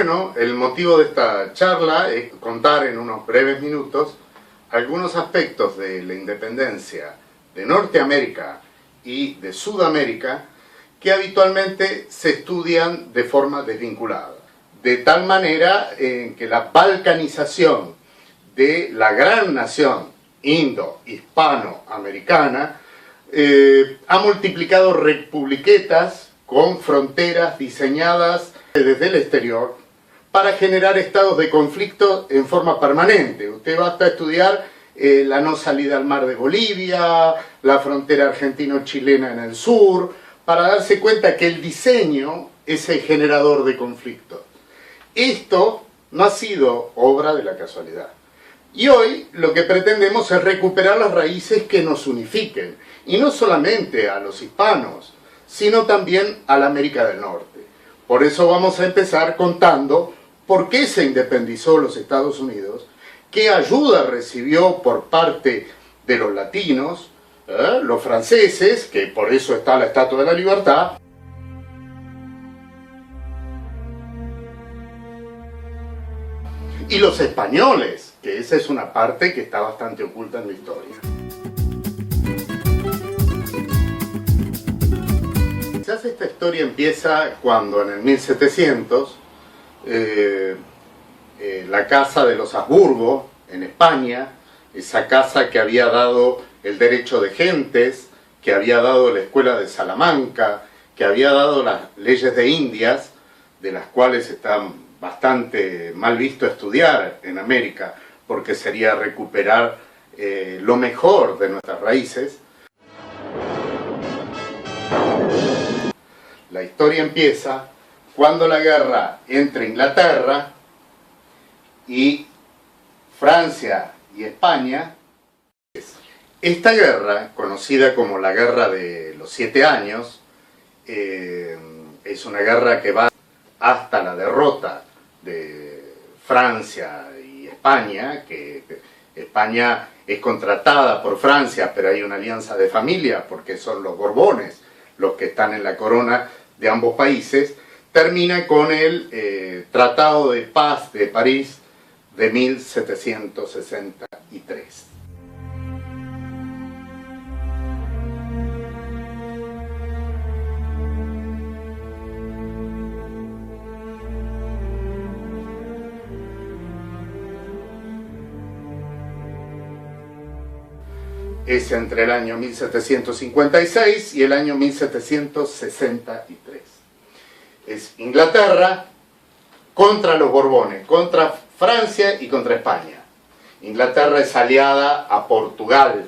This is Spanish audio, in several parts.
Bueno, el motivo de esta charla es contar en unos breves minutos algunos aspectos de la independencia de Norteamérica y de Sudamérica que habitualmente se estudian de forma desvinculada. De tal manera que la balcanización de la gran nación indo-hispanoamericana ha multiplicado republiquetas con fronteras diseñadas desde el exterior para generar estados de conflicto en forma permanente. Usted basta estudiar la no salida al mar de Bolivia, la frontera argentino-chilena en el sur, para darse cuenta que el diseño es el generador de conflictos. Esto no ha sido obra de la casualidad. Y hoy lo que pretendemos es recuperar las raíces que nos unifiquen, y no solamente a los hispanos, sino también a la América del Norte. Por eso vamos a empezar contando por qué se independizó los Estados Unidos, qué ayuda recibió por parte de los latinos, los franceses, que por eso está la Estatua de la Libertad, y los españoles, que esa es una parte que está bastante oculta en la historia. Quizás esta historia empieza cuando en el 1700 la casa de los Habsburgo en España, esa casa que había dado el derecho de gentes, que había dado la escuela de Salamanca, que había dado las leyes de Indias, de las cuales está bastante mal visto estudiar en América, porque sería recuperar lo mejor de nuestras raíces. La historia empieza cuando la guerra entre Inglaterra y Francia y España. Esta guerra, conocida como la Guerra de los 7 años, es una guerra que va hasta la derrota de Francia y España, que España es contratada por Francia, pero hay una alianza de familia porque son los Borbones los que están en la corona de ambos países. Termina con el Tratado de Paz de París de 1763. Es entre el año 1756 y el año 1763. Es Inglaterra contra los Borbones, contra Francia y contra España. Inglaterra es aliada a Portugal,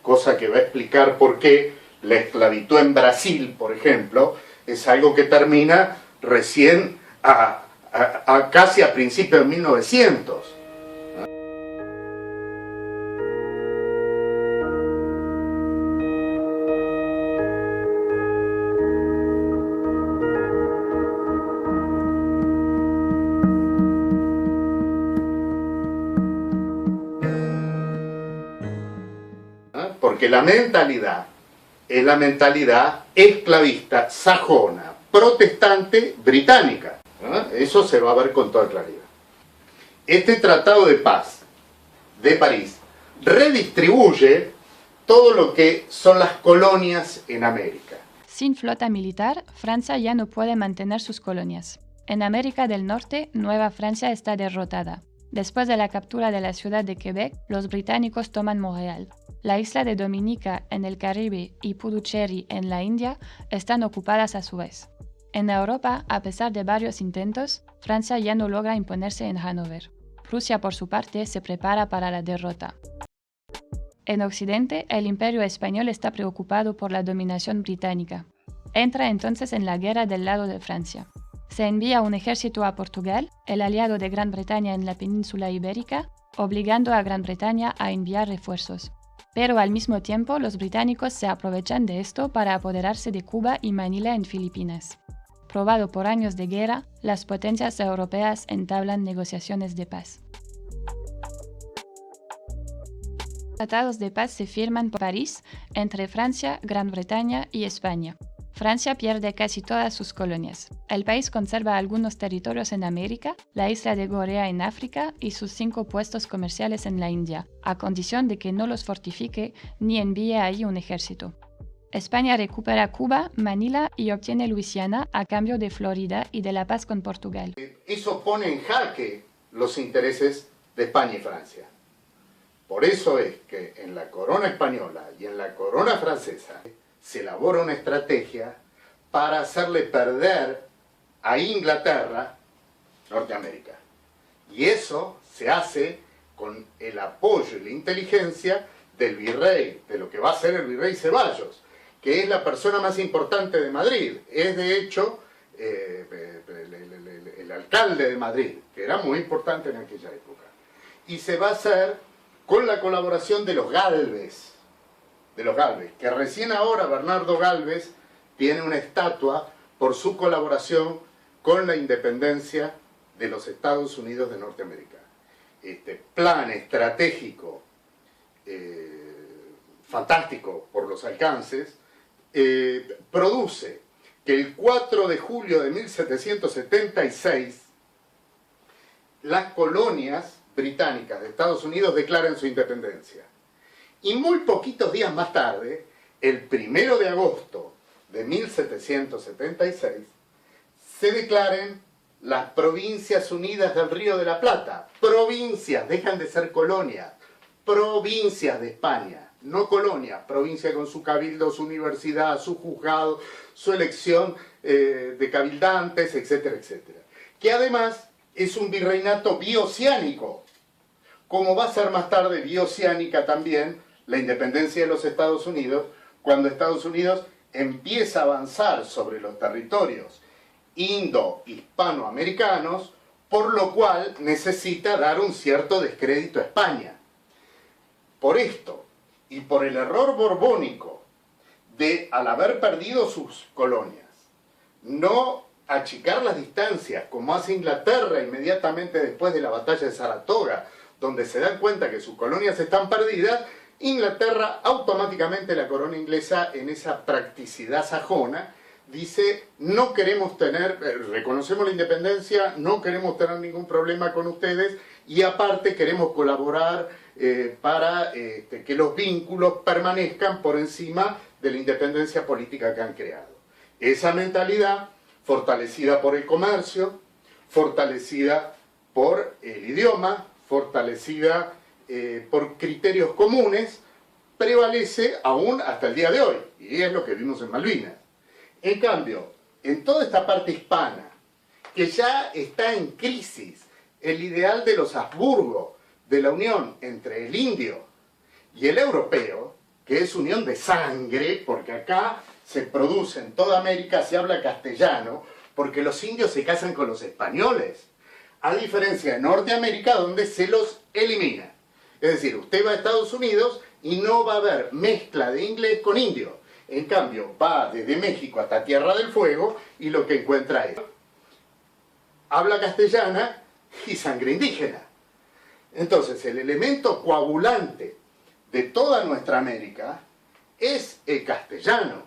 cosa que va a explicar por qué la esclavitud en Brasil, por ejemplo, es algo que termina recién casi a principios de 1900. Porque la mentalidad es la mentalidad esclavista, sajona, protestante, británica. Eso se va a ver con toda claridad. Este Tratado de Paz de París redistribuye todo lo que son las colonias en América. Sin flota militar, Francia ya no puede mantener sus colonias. En América del Norte, Nueva Francia está derrotada. Después de la captura de la ciudad de Quebec, los británicos toman Montreal. La isla de Dominica en el Caribe y Puducherry en la India están ocupadas a su vez. En Europa, a pesar de varios intentos, Francia ya no logra imponerse en Hannover. Prusia, por su parte, se prepara para la derrota. En Occidente, el Imperio español está preocupado por la dominación británica. Entra entonces en la guerra del lado de Francia. Se envía un ejército a Portugal, el aliado de Gran Bretaña en la península ibérica, obligando a Gran Bretaña a enviar refuerzos. Pero al mismo tiempo, los británicos se aprovechan de esto para apoderarse de Cuba y Manila en Filipinas. Probado por años de guerra, las potencias europeas entablan negociaciones de paz. Tratados de paz se firman por París entre Francia, Gran Bretaña y España. Francia pierde casi todas sus colonias. El país conserva algunos territorios en América, la isla de Gorea en África y sus 5 puestos comerciales en la India, a condición de que no los fortifique ni envíe ahí un ejército. España recupera Cuba, Manila y obtiene Luisiana a cambio de Florida y de la paz con Portugal. Eso pone en jaque los intereses de España y Francia. Por eso es que en la corona española y en la corona francesa se elabora una estrategia para hacerle perder a Inglaterra Norteamérica. Y eso se hace con el apoyo y la inteligencia del virrey, de lo que va a ser el virrey Ceballos, que es la persona más importante de Madrid. Es de hecho el alcalde de Madrid, que era muy importante en aquella época. Y se va a hacer con la colaboración de los Gálvez, que recién ahora Bernardo Gálvez tiene una estatua por su colaboración con la independencia de los Estados Unidos de Norteamérica. Este plan estratégico fantástico por los alcances, produce que el 4 de julio de 1776 las colonias británicas de Estados Unidos declaren su independencia. Y muy poquitos días más tarde, el 1 de agosto de 1776, se declaren las Provincias Unidas del Río de la Plata. Provincias, dejan de ser colonias, provincias de España, no colonias, provincia con su cabildo, su universidad, su juzgado, su elección de cabildantes, etcétera, etcétera. Que además es un virreinato bioceánico, como va a ser más tarde bioceánica también la independencia de los Estados Unidos, cuando Estados Unidos empieza a avanzar sobre los territorios indo-hispanoamericanos, por lo cual necesita dar un cierto descrédito a España. Por esto, y por el error borbónico de, al haber perdido sus colonias, no achicar las distancias, como hace Inglaterra inmediatamente después de la batalla de Saratoga, donde se dan cuenta que sus colonias están perdidas, Inglaterra, automáticamente la corona inglesa, en esa practicidad sajona, dice, no queremos tener, reconocemos la independencia, no queremos tener ningún problema con ustedes, y aparte queremos colaborar para que los vínculos permanezcan por encima de la independencia política que han creado. Esa mentalidad, fortalecida por el comercio, fortalecida por el idioma, fortalecida por criterios comunes, prevalece aún hasta el día de hoy, y es lo que vimos en Malvinas. En cambio, en toda esta parte hispana, que ya está en crisis el ideal de los Habsburgo, de la unión entre el indio y el europeo, que es unión de sangre, porque acá se produce en toda América, se habla castellano, porque los indios se casan con los españoles, a diferencia de Norteamérica, donde se los elimina. Es decir, usted va a Estados Unidos y no va a haber mezcla de inglés con indio. En cambio, va desde México hasta Tierra del Fuego y lo que encuentra es habla castellana y sangre indígena. Entonces, el elemento coagulante de toda nuestra América es el castellano.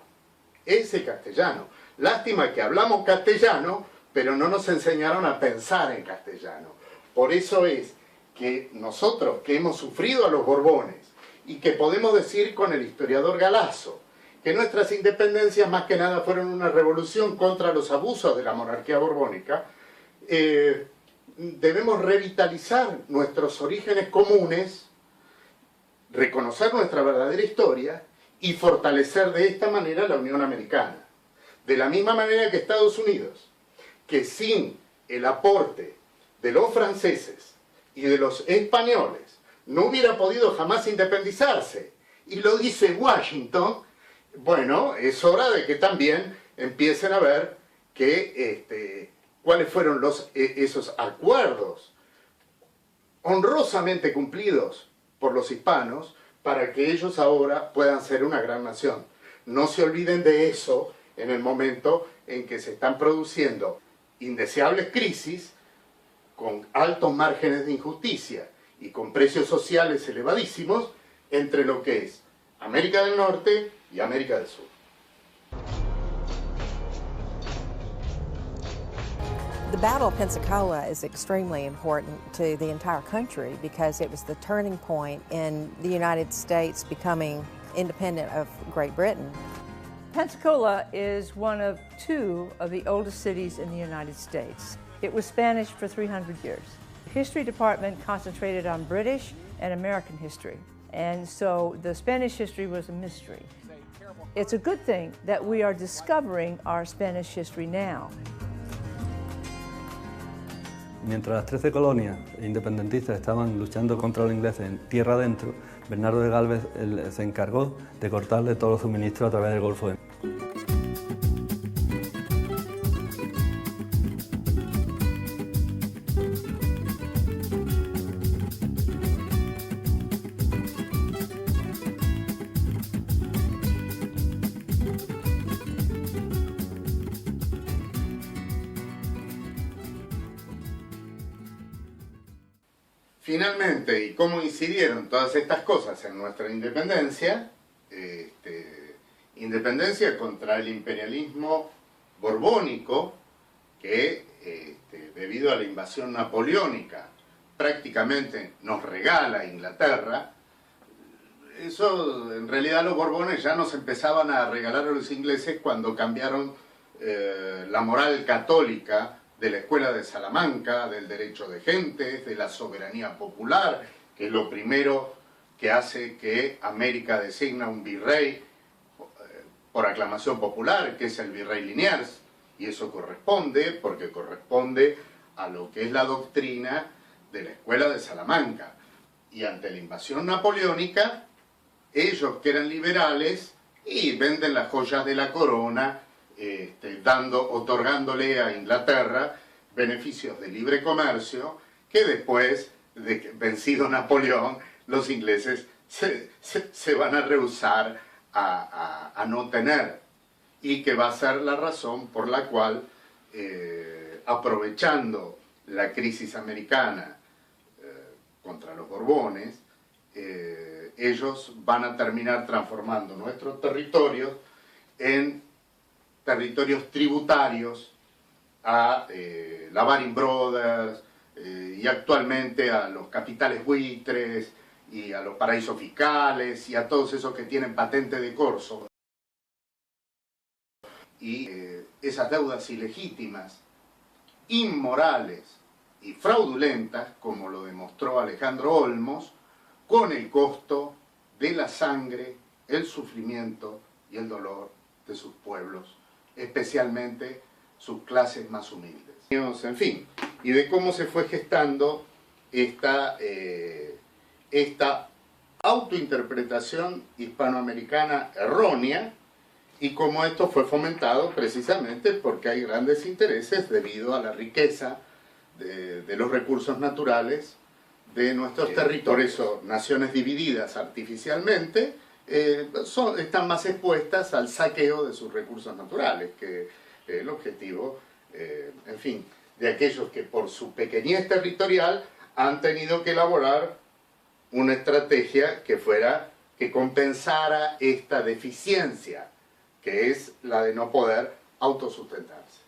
Es el castellano. Lástima que hablamos castellano, pero no nos enseñaron a pensar en castellano. Por eso es que nosotros, que hemos sufrido a los Borbones, y que podemos decir con el historiador Galasso, que nuestras independencias más que nada fueron una revolución contra los abusos de la monarquía borbónica, debemos revitalizar nuestros orígenes comunes, reconocer nuestra verdadera historia y fortalecer de esta manera la Unión Americana. De la misma manera que Estados Unidos, que sin el aporte de los franceses y de los españoles no hubiera podido jamás independizarse, y lo dice Washington, bueno, es hora de que también empiecen a ver que cuáles fueron esos acuerdos honrosamente cumplidos por los hispanos para que ellos ahora puedan ser una gran nación. No se olviden de eso en el momento en que se están produciendo indeseables crisis con altos márgenes de injusticia y con precios sociales elevadísimos entre lo que es América del Norte y América del Sur. The Battle of Pensacola is extremely important to the entire country because it was the turning point in the United States becoming independent of Great Britain. Pensacola is one of two of the oldest cities in the United States. It was Spanish for 300 years. The history department concentrated on British and American history, and so the Spanish history was a mystery. It's a good thing that we are discovering our Spanish history now. Mientras las 13 colonias independentistas estaban luchando contra los ingleses en tierra adentro, Bernardo de Gálvez se encargó de cortarle todos los suministros a través del Golfo de México. Finalmente, ¿y cómo incidieron todas estas cosas en nuestra independencia? Independencia contra el imperialismo borbónico que, debido a la invasión napoleónica, prácticamente nos regala Inglaterra. Eso, en realidad, los Borbones ya nos empezaban a regalar a los ingleses cuando cambiaron la moral católica de la Escuela de Salamanca, del derecho de gentes, de la soberanía popular, que es lo primero que hace que América designa un virrey por aclamación popular, que es el virrey Liniers, y eso corresponde, porque corresponde a lo que es la doctrina de la Escuela de Salamanca. Y ante la invasión napoleónica, ellos que eran liberales, y venden las joyas de la corona, otorgándole a Inglaterra beneficios de libre comercio que después de que, vencido Napoleón, los ingleses se van a rehusar a no tener, y que va a ser la razón por la cual, aprovechando la crisis americana contra los Borbones, ellos van a terminar transformando nuestros territorios en territorios tributarios a la Baring Brothers y actualmente a los capitales buitres y a los paraísos fiscales y a todos esos que tienen patente de corso. Y esas deudas ilegítimas, inmorales y fraudulentas, como lo demostró Alejandro Olmos, con el costo de la sangre, el sufrimiento y el dolor de sus pueblos, especialmente sus clases más humildes. En fin, y de cómo se fue gestando esta autointerpretación hispanoamericana errónea, y cómo esto fue fomentado precisamente porque hay grandes intereses debido a la riqueza de los recursos naturales de nuestros territorios. Por eso, naciones divididas artificialmente están más expuestas al saqueo de sus recursos naturales, que el objetivo, en fin, de aquellos que por su pequeñez territorial han tenido que elaborar una estrategia que compensara esta deficiencia, que es la de no poder autosustentarse.